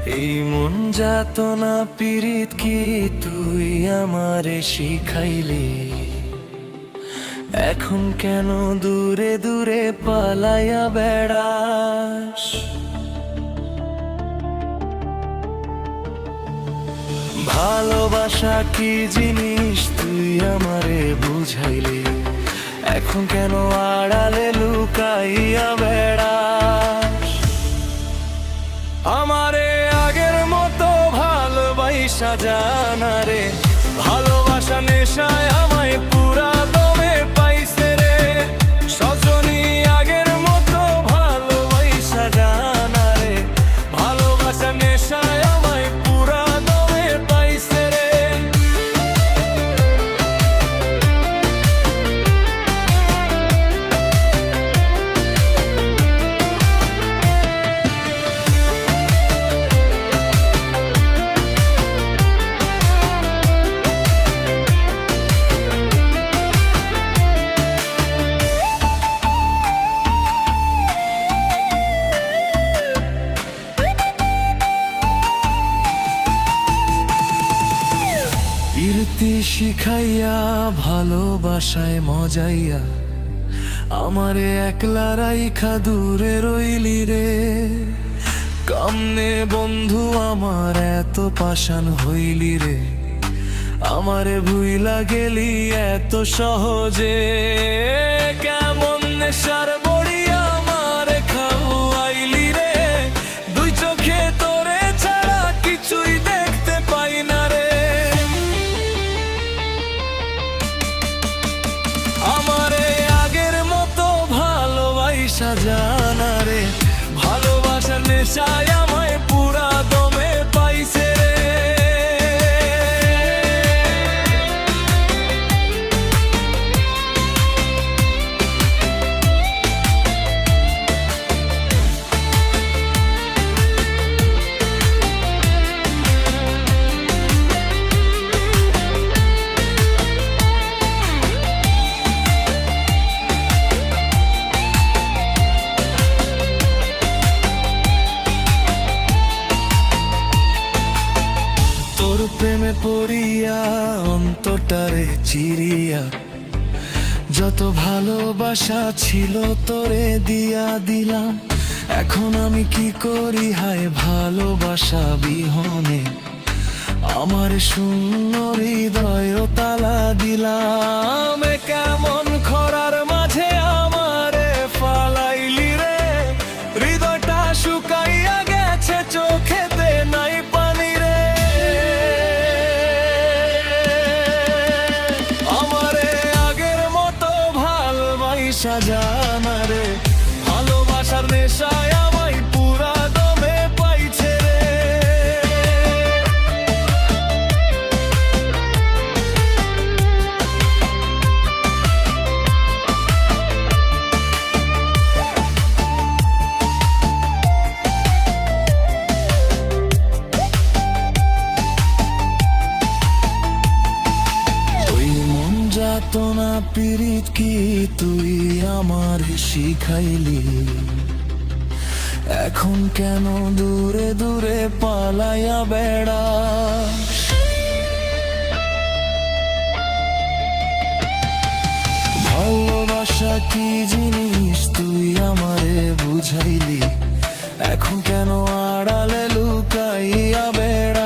এই মন যাতনা পীড়িত কি তুই আমারে শিখাইলি? এখন কেন দূরে দূরে পালাইয়া বেড়াস? ভালোবাসা কি জিনিস তুই আমারে বুঝাইলি? এখন কেন আড়ালে লুকাইয়া বেড়াস? আমারে আগের মতো ভালোবাসা জানা রে, ভালোবাসা নেশায় আমায় পুরা দমে পাইছে রে। সজনী আগের মতো ভালোবাসা জানা রে, ভালোবাসা নেশায় আমায় পুরা দমে পাইছে রে। প্রীতি শিখাইয়া ভালোবাসায় মজাইয়া আমারে একলা রাইখা দূরে রইলি রে। কামনে বন্ধু আমার এত পাষাণ হইলি রে, আমারে ভুইলা গেলি এত সহজে। কেমন নেশার বড়ি আমারে খাওয়াইলি রে, দুই চোখে তোরে ছাড়া কিছুই দেখতে পাই না রে। আমারে আগের মতো ভালোবাসা জানা রে, ভালোবাসার নেশায় আমায় পুরা দমে পাইছে রে। তোর প্রেমে পড়িয়া অন্তরটারে চিরিয়া যত ভালোবাসা ছিল তোরে দিয়া দিলাম। এখন আমি কি করি হায় ভালোবাসা বিহনে, আমার শূন্য হৃদয় তালা দিলাম। কেমন খরার মাঝে আমারে ফালাইলি রে, হৃদয়টা শুকাইয়া গেছে চোখেতে নাই পানি রে। আমারে আগের মতো ভালোবাসা জানা রে, ভালোবাসার নেশায় আমায় পুরা দমে পাইছে রে। যাতনা পীড়িত কি তুই আমার শিখাইলি? এখন কেন দূরে দূরে পালাইয়া বেড়াস? ভালোবাসা কি জিনিস তুই আমারে বুঝাইলি? এখন কেন আড়ালে লুকাইয়া বেড়াস?